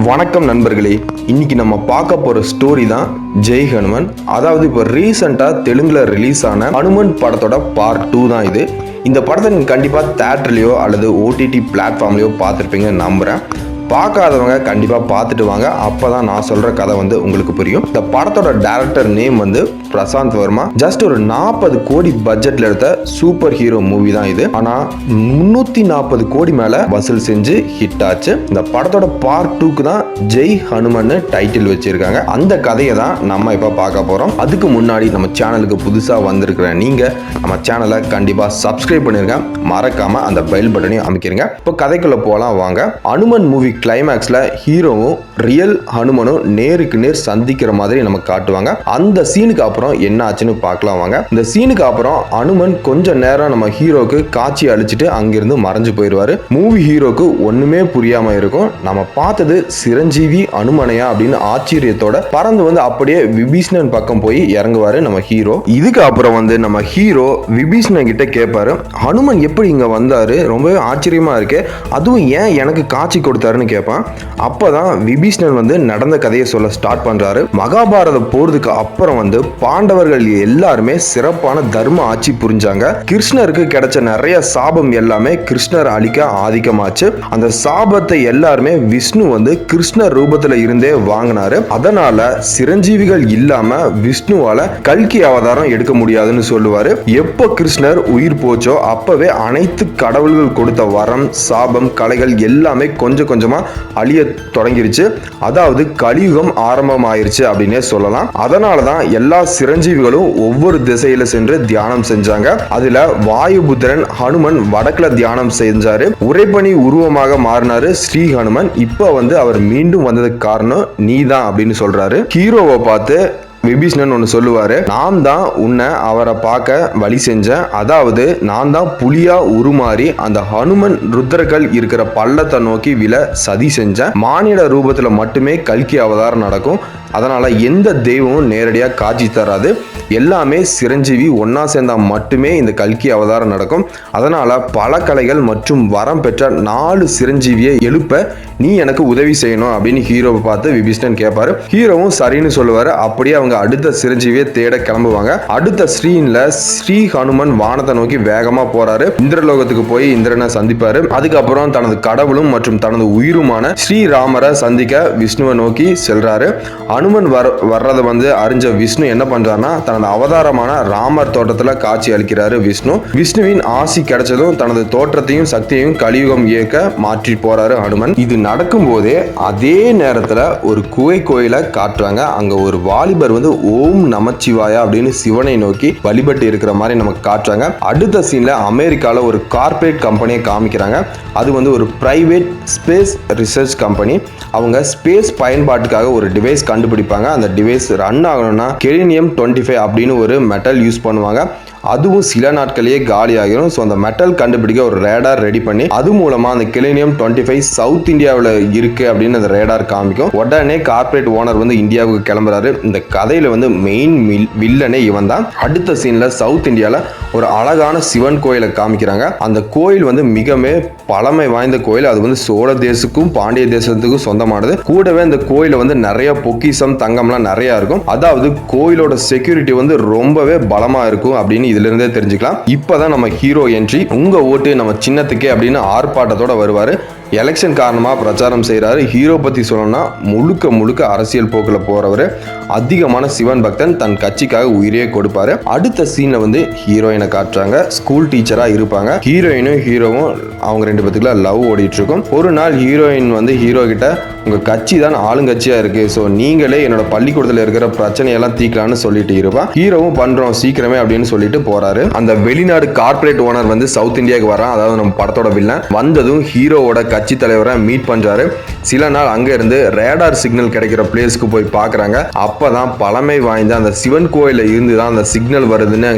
வணக்கம் நண்பர்களே, இன்னைக்கு நம்ம பார்க்க போற ஸ்டோரி தான் ஜெய் ஹனுமன். அதாவது இப்போ ரீசெண்டாக தெலுங்குல ரிலீஸ் ஆன ஹனுமன் படத்தோட பார்ட் 2 தான் இது. இந்த படத்தை நீங்கள் கண்டிப்பாக தேட்டர்லையோ அல்லது ஓடிடி பிளாட்ஃபார்ம்லையோ பார்த்துருப்பீங்கன்னு நம்புகிறேன். பார்க்காதவங்க கண்டிப்பாக பார்த்துட்டு வாங்க, அப்போ தான் நான் சொல்கிற கதை உங்களுக்கு புரியும். இந்த படத்தோட director name Prasanth Varma. Just ஒரு 40 கோடி பட்ஜெட்டில் எடுத்த சூப்பர் ஹீரோ மூவி தான் இது. ஆனால் 340 கோடி மேலே வசூல் செஞ்சு ஹிட் ஆச்சு. இந்த படத்தோட பார்ட் 2க்கு தான் ஜெய் ஹனுமன் டைட்டில் வச்சிருக்காங்க. அந்த கதையை தான் நம்ம இப்போ பார்க்க போகிறோம். அதுக்கு முன்னாடி நம்ம சேனலுக்கு புதுசாக வந்திருக்கிற நீங்கள் நம்ம சேனலை கண்டிப்பாக சப்ஸ்கிரைப் பண்ணிருங்க, மறக்காம அந்த பெல் பட்டனையும் அமைக்கிறீங்க. இப்போ கதைக்குள்ள போகலாம் வாங்க. ஹனுமன் மூவி கிளைமேக்ஸ்ல ஹீரோவும் ரியல் ஹனுமனும் நேருக்கு நேர் சந்திக்கிற மாதிரி நம்ம காட்டுவாங்க. அந்த சீனுக்கு அப்புறம் என்ன ஆச்சுன்னு பார்க்கலாம் வாங்க. இந்த சீனுக்கு அப்புறம் ஹனுமன் கொஞ்ச நேரம் நம்ம ஹீரோக்கு காட்சி அழிச்சிட்டு அங்கிருந்து மறைஞ்சு போயிடுவாரு. மூவி ஹீரோக்கு ஒண்ணுமே புரியாம இருக்கும். நம்ம பார்த்தது சிரஞ்சீவி ஹனுமனையா அப்படின்னு ஆச்சரியத்தோட பறந்து அப்படியே விபீஷ்ணன் பக்கம் போய் இறங்குவாரு நம்ம ஹீரோ. இதுக்கு அப்புறம் நம்ம ஹீரோ விபீஷ்ணன் கிட்ட கேட்பாரு, ஹனுமன் எப்படி இங்க வந்தாரு, ரொம்பவே ஆச்சரியமா இருக்கு, அதுவும் ஏன் எனக்கு காட்சி கொடுத்தாருன்னு கேட்பான். அப்பதான் விபீஷ்ணன் நடந்த கதையை சொல்ல ஸ்டார்ட் பண்றாரு. மகாபாரத போறதுக்கு அப்புறம் பாண்டவர்கள் எல்லாருமே சிறப்பான தர்ம ஆட்சி புரிஞ்சாங்க. கிருஷ்ணருக்கு கிடைச்ச நிறைய சாபம் எல்லாமே கிருஷ்ணர் அழிக்க ஆதிக்கமாச்சு. அந்த சாபத்தை எல்லாருமே விஷ்ணு கிருஷ்ணர் ரூபத்துல இருந்தே வாங்கினாரு. அதனால சிரஞ்சீவிகள் இல்லாம விஷ்ணுவால கல்கி அவதாரம் எடுக்க முடியாதுன்னு சொல்லுவாரு. எப்போ கிருஷ்ணர் உயிர் போச்சோ அப்பவே அனைத்து கடவுள்கள் கொடுத்த வரம், சாபம், கலைகள் எல்லாமே கொஞ்சம் கொஞ்சமா அழிய தொடங்கிருச்சு. அதாவது கலியுகம் ஆரம்பமாயிருச்சு அப்படின்னே சொல்லலாம். அதனாலதான் எல்லா சிரஞ்சீவிகளும் ஒவ்வொரு திசையில சென்று தியானம் செஞ்சாங்க. அதுல வாயுபுத்திரன் ஹனுமன் வடக்குல தியானம் செஞ்சாரு. உறைபனி உருவமாக மாறினாரு ஸ்ரீ ஹனுமன். இப்ப அவர் மீண்டும் வந்ததுக்கு காரணம் நீதான் அப்படின்னு சொல்றாரு. ஹீரோவை பார்த்து விபீஷ்ணன் ஒன்று சொல்லுவாரு, நான் தான் உன்னை அவரை பார்க்க வழி செஞ்சேன். அதாவது நான் தான் புலியா உருமாறி அந்த ஹனுமன் ருத்ரர்கள் இருக்கிற பள்ளத்தை நோக்கி விழ சதி செஞ்சேன். மானிட ரூபத்துல மட்டுமே கல்கி அவதாரம் நடக்கும். அதனால எந்த தெய்வமும் நேரடியாக காட்சி தராது. எல்லாமே சிரஞ்சீவி ஒன்னா சேர்ந்தா மட்டுமே இந்த கல்கி அவதாரம் நடக்கும். அதனால பல கலைகள் மற்றும் வரம் பெற்ற 4 சிரஞ்சீவியை எழுப்ப நீ எனக்கு உதவி செய்யணும் அப்படின்னு ஹீரோவை பார்த்து விபீஷ்ணன் கேட்பாரு. ஹீரோவும் சரின்னு சொல்லுவாரு. அப்படியே அவங்க அடுத்த சிரஞ்சீவியை தேட கிளம்புவாங்க. அடுத்த ஸ்ரீன்ல ஸ்ரீ ஹனுமன் வானத்தை நோக்கி வேகமா போறாரு. இந்திரலோகத்துக்கு போய் இந்திரனை சந்திப்பாரு. அதுக்கப்புறம் தனது கடவுளும் மற்றும் தனது உயிருமான ஸ்ரீராமரை சந்திக்க விஷ்ணுவை நோக்கி செல்றாரு. ஹனுமன் வர்றதை அறிஞ்ச விஷ்ணு என்ன பண்றாருன்னா தனது அவதாரமான ராமர் தோட்டத்துல காட்சி அளிக்கிறாரு விஷ்ணு. விஷ்ணுவின் ஆசி கிடைச்சதும் தனது தோற்றத்தையும் சக்தியையும் கலியுகம் இயக்க மாற்றி போறாரு ஹனுமன். இது நடக்கும் போதே அதே நேரத்துல ஒரு கோயிலை காட்டுறாங்க. அங்க ஒரு வாலிபர் ஓம் நமச்சிவாயா அப்படின்னு சிவனை நோக்கி வழிபட்டு இருக்கிற மாதிரி நமக்கு காட்டுறாங்க. அடுத்த சீன்ல அமெரிக்கால ஒரு கார்பரேட் கம்பெனியை காமிக்கிறாங்க. அது ஒரு பிரைவேட் ஸ்பேஸ் ரிசர்ச் கம்பெனி. அவங்க ஸ்பேஸ் பயன்பாட்டுக்காக ஒரு டிவைஸ் கண்டுபிடிப்பாங்க. அந்த டிவைஸ் ரன் ஆகணும்னா கெலினியம் 25 அப்படின்னு ஒரு மெட்டல் யூஸ் பண்ணுவாங்க. அதுவும் சில நாட்களையே காலி ஆகிரும். ஸோ அந்த மெட்டல் கண்டுபிடிக்க ஒரு ரேடார் ரெடி பண்ணி அது மூலமா அந்த கெலினியம் 25 சவுத் இந்தியாவில் இருக்கு அப்படின்னு அந்த ரேடார் காமிக்கும். உடனே கார்பரேட் ஓனர் இந்தியாவுக்கு கிளம்புறாரு. இந்த கதையில மெயின் வில்லனே இவன் தான். அடுத்த சீன்ல சவுத் இந்தியாவில் ஒரு அழகான சிவன் கோயிலை காமிக்கிறாங்க. அந்த கோயில் மிகவே பழமை வாய்ந்த கோயில். அது சோழ தேசத்துக்கும் பாண்டிய தேசத்துக்கும் சொந்தமானது. கூடவே இந்த கோயில நிறைய பொக்கிசம், தங்கம்லாம் நிறைய இருக்கும். அதாவது கோயிலோட செக்யூரிட்டி ரொம்பவே பலமா இருக்கும் அப்படின்னு இதுல இருந்தே தெரிஞ்சுக்கலாம். இப்பதான் நம்ம ஹீரோ என்ட்ரி. உங்க ஓட்டு நம்ம சின்னத்துக்கே அப்படின்னு ஆர்ப்பாட்டத்தோட வருவாரு. எலெக்ஷன் காரணமாக பிரச்சாரம் செய்கிறாரு. ஹீரோ பற்றி சொல்லணும்னா முழுக்க அரசியல் போக்கில் போகிறவர். அதிகமான சிவன் பக்தன், தன் கட்சிக்காக உயிரே கொடுப்பாரு. அடுத்த சீனில் ஹீரோயினை காட்டுறாங்க. ஸ்கூல் டீச்சராக இருப்பாங்க. ஹீரோயினும் ஹீரோவும் அவங்க 2 பேத்துக்குள்ள லவ் ஓடிட்டு இருக்கும். ஒரு நாள் ஹீரோயின் ஹீரோ கிட்ட, உங்கள் கட்சி தான் ஆளுங்கட்சியாக இருக்கு, ஸோ நீங்களே என்னோட பள்ளிக்கூடத்தில் இருக்கிற பிரச்சனையெல்லாம் தீக்கலான்னு சொல்லிட்டு இருப்பான். ஹீரோவும் பண்ணுறோம் சீக்கிரமே அப்படின்னு சொல்லிட்டு போறாரு. அந்த வெளிநாடு கார்பரேட் ஓனர் சவுத் இந்தியாவுக்கு வரான். அதாவது நம்ம படத்தோட வில்லன் வந்ததும் ஹீரோவோட கட்சி தலைவரை மீட் பண்றாரு. சில நாள் அங்க இருந்து ரேடார் சிக்னல் கிடைக்கிற பிளேஸ்க்கு போய் பாக்குறாங்க. அப்பதான் பழமை வாய்ந்த அந்த சிவன் கோயில இருந்து தான் அந்த சிக்னல் வருதுன்னு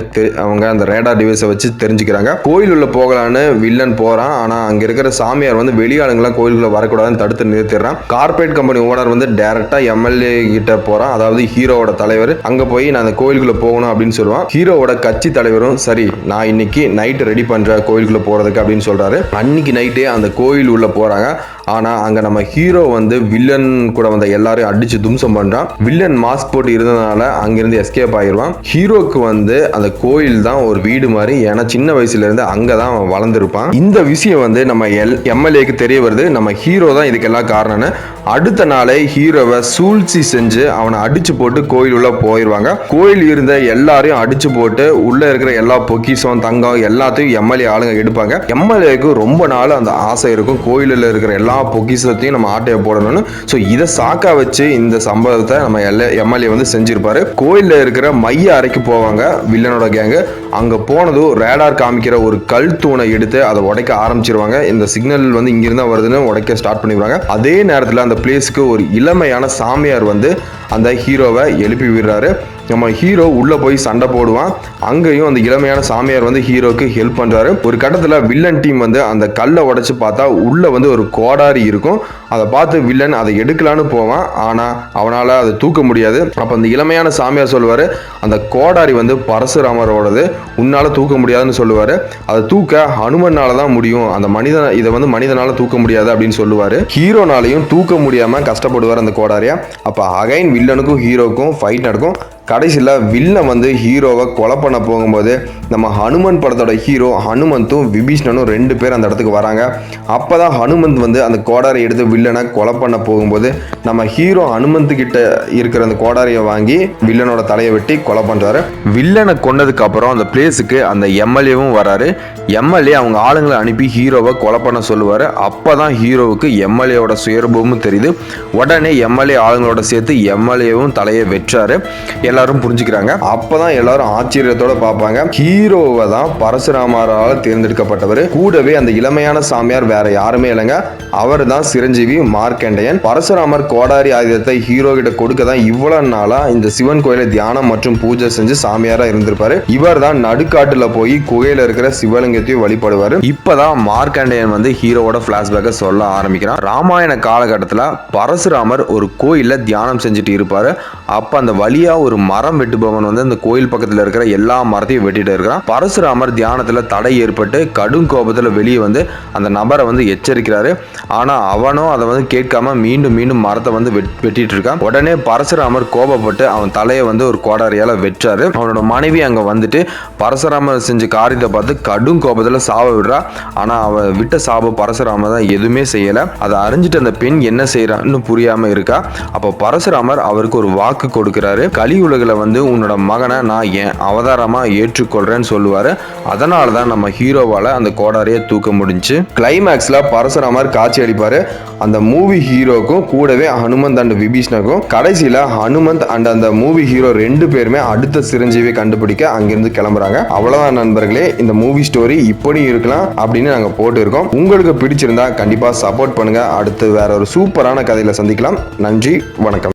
அவங்க அந்த ரேடார் டிவைஸை வச்சு தெரிஞ்சுக்கிறாங்க. கோயில் உள்ள போகலான்னு வில்லன் போறான். ஆனா அங்க இருக்கிற சாமியார் வெளியாளுங்களாம் கோயிலுக்குள்ள வரக்கூடாதுன்னு தடுத்து நிறுத்திடுறான். கார்பரேட் கம்பெனி ஓனர் வந்து டைரக்டா எம்எல்ஏ கிட்ட போறான், அதாவது ஹீரோவோட தலைவர். அங்க போய் நான் அந்த கோயிலுக்குள்ள போகணும் அப்படின்னு சொல்லுவான். ஹீரோவோட கட்சி தலைவரும் சரி நான் இன்னைக்கு நைட் ரெடி பண்ற கோயிலுக்குள்ள போறதுக்கு அப்படின்னு சொல்றாரு. அன்னைக்கு நைட்டே அந்த கோயில் உள்ள போறாங்க. ஆனா அங்க நம்ம ஹீரோ வந்து வில்லன் கூட வந்த எல்லாரையும் அடிச்சு தும்சம் பண்றான். வில்லன் மாஸ்க் போட்டு இருந்ததுனால அங்கிருந்து எஸ்கேப் ஆகிடுவான். ஹீரோக்கு வந்து அந்த கோயில் தான் ஒரு வீடு மாதிரி, ஏன்னா சின்ன வயசுல இருந்து அங்கதான் அவன் வளர்ந்துருப்பான். இந்த விஷயம் வந்து நம்ம எம்எல்ஏக்கு தெரிய வருது. நம்ம ஹீரோ தான் இதுக்கெல்லாம் காரணம்னு. அடுத்த நாளே ஹீரோவை சூழ்ச்சி செஞ்சு அவனை அடிச்சு போட்டு கோயில் உள்ள போயிடுவாங்க. கோயில் இருந்த எல்லாரையும் அடிச்சு போட்டு உள்ள இருக்கிற எல்லா பொக்கிஷம் தங்கம் எல்லாத்தையும் எம்எல்ஏ ஆளுங்க எடுப்பாங்க. எம்எல்ஏக்கு ரொம்ப நாள் அந்த ஆசை இருக்கும், கோயிலில் இருக்கிற எல்லா பொக்கிஷத்தையும் நம்ம ஆட்டையை போடணும்னு. ஸோ இதை சாக்கா வச்சு இந்த சம்பவத்தை நம்ம எம்எல்ஏ வந்து செஞ்சிருப்பாரு. கோயிலில் இருக்கிற மைய அறைக்கு போவாங்க வில்லனோட கேங்கு. அங்க போனதும் ரேடார் காமிக்கிற ஒரு கல் தூணை எடுத்து அதை உடைக்க ஆரம்பிச்சிருவாங்க. இந்த சிக்னல் வந்து இங்கிருந்தா வருதுன்னு உடைக்க ஸ்டார்ட் பண்ணிடுவாங்க. அதே நேரத்தில் அந்த பிளேஸ்க்கு ஒரு இளமையான சாமியார் வந்து அந்த ஹீரோவை எழுப்பி விடுறாரு. நம்ம ஹீரோ உள்ள போய் சண்டை போடுவான். அங்கேயும் அந்த இளமையான சாமியார் வந்து ஹீரோக்கு ஹெல்ப் பண்றாரு. ஒரு கட்டத்தில் வில்லன் டீம் வந்து அந்த கல்லை உடைச்சு பார்த்தா உள்ள வந்து ஒரு கோடாரி இருக்கும். அதை பார்த்து வில்லன் அதை எடுக்கலான்னு போவான். ஆனா அவனால அதை தூக்க முடியாது. அப்ப அந்த இளமையான சாமியார் சொல்லுவாரு, அந்த கோடாரி வந்து பரசுராமரோடது, உன்னால தூக்க முடியாதுன்னு சொல்லுவாரு. அதை தூக்க ஹனுமனால தான் முடியும், அந்த மனிதன் இதை வந்து மனிதனால தூக்க முடியாது அப்படின்னு சொல்லுவாரு. ஹீரோனாலையும் தூக்க முடியாம கஷ்டப்படுவார் அந்த கோடாரியா. அப்ப அகைன் வில்லனுக்கும் ஹீரோக்கும் ஃபைட் நடக்கும். கடைசியில் வில்லன் வந்து ஹீரோவை கொலை பண்ண போகும்போது நம்ம ஹனுமன் படத்தோட ஹீரோ ஹனுமந்தும் விபீஷ்ணனும் 2 பேர் அந்த இடத்துக்கு வராங்க. அப்போதான் ஹனுமந்த் வந்து அந்த கோடாரியை எடுத்து வில்லனை கொலை பண்ண போகும்போது நம்ம ஹீரோ ஹனுமந்த் கிட்ட இருக்கிற அந்த கோடாரியை வாங்கி வில்லனோட தலையை வெட்டி கொலை பண்றாரு. வில்லனை கொன்னதுக்கு அப்புறம் அந்த பிளேஸுக்கு அந்த எம்எல்ஏவும் வராரு. எம்எல்ஏ அவங்க ஆளுங்களை அனுப்பி ஹீரோவை கொலை பண்ண சொல்லுவாரு. அப்போதான் ஹீரோவுக்கு எம்எல்ஏவோட சுயரூபமும் தெரியுது. உடனே எம்எல்ஏ ஆளுங்களோட சேர்த்து எம்எல்ஏவும் தலையை வெற்றாரு. எல்லாரும் புரிஞ்சுக்கிறாங்க. அப்பதான் எல்லாரும் ஆச்சரியத்தோட பார்ப்பாங்க, ஹீரோவை தான் பரசுராமரால் தேர்ந்தெடுக்கப்பட்டவர். கூடவே அந்த இளமையான சாமியார் வேற யாருமே இல்லைங்க, அவர் தான் சிரஞ்சீவி மார்க்கண்டேயன். பரசுராமர் கோடாரி ஆயுதத்தை ஹீரோ கிட்ட கொடுக்க தான் இவ்வளவு நாளா இந்த சிவன் கோயிலை தியானம் மற்றும் பூஜை செஞ்சு சாமியாரா இருந்திருப்பாரு. இவர் தான் நடுக்காட்டுல போய் குகையில இருக்கிற சிவலிங்கத்தையும் வழிபடுவாரு. இப்பதான் மார்க்கண்டேயன் வந்து ஹீரோவோட பிளாஷ்பேக்கை சொல்ல ஆரம்பிக்கிறான். ராமாயண காலகட்டத்தில் பரசுராமர் ஒரு கோயில்ல தியானம் செஞ்சுட்டு இருப்பாரு. அப்ப அந்த வழியா ஒரு மரம் வெட்டுபவன் வந்து அந்த கோயில் பக்கத்தில் இருக்கிற எல்லா மரத்தையும் வெட்டிட்டு இருக்கிறான். பரசுராமர் தியானத்தில் தடை ஏற்பட்டு கடும் கோபத்தில் வெளியே வந்து அந்த நபரை வந்து எச்சரிக்கிறாரு. ஆனா அவனும் அதை வந்து கேட்காம மீண்டும் மீண்டும் மரத்தை வந்து வெட்டிட்டு இருக்கான். உடனே பரசுராமர் கோபப்பட்டு அவன் தலையை வந்து ஒரு கோடாரியால வெற்றாரு. அவனோட மனைவி அங்க வந்துட்டு பரசுராமர் செஞ்ச காரியத்தை பார்த்து கடும் கோபத்தில் சாப விடுறா. ஆனா அவன் விட்ட சாப பரசுராமர் தான் எதுவுமே செய்யல. அதை அறிஞ்சிட்டு அந்த பெண் என்ன செய்யறான்னு புரியாம இருக்கா. அப்போ பரசுராமர் அவருக்கு ஒரு வாக்கு கொடுக்கிறாரு. கலி உலகில் வந்து உன்னோட மகனை நான் என் அவதாரமா ஏற்றுக்கொள்றேன்னு சொல்லுவாரு. அதனால தான் நம்ம ஹீரோவால அந்த கோடாரியை தூக்க முடிஞ்சு. கிளைமேக்ஸ்ல பரசுராமர் காட்சி அளிப்பாரு. அந்த மூவி ஹீரோக்கும் கூடவே ஹனுமந்த் அண்ட் விபீஷ்ணனுக்கும். கடைசியில ஹனுமந்த் அண்ட் அந்த மூவி ஹீரோ 2 பேருமே அடுத்த சிரஞ்சீவியை கண்டுபிடிக்க அங்கிருந்து கிளம்புறாங்க. அவ்வளவுதான் நண்பர்களே, இந்த மூவி ஸ்டோரி இப்படி இருக்கலாம் அப்படின்னு நாங்க போட்டு இருக்கோம். உங்களுக்கு பிடிச்சிருந்தா கண்டிப்பா சப்போர்ட் பண்ணுங்க. அடுத்து வேற ஒரு சூப்பரான கதையில சந்திக்கலாம். நன்றி, வணக்கம்.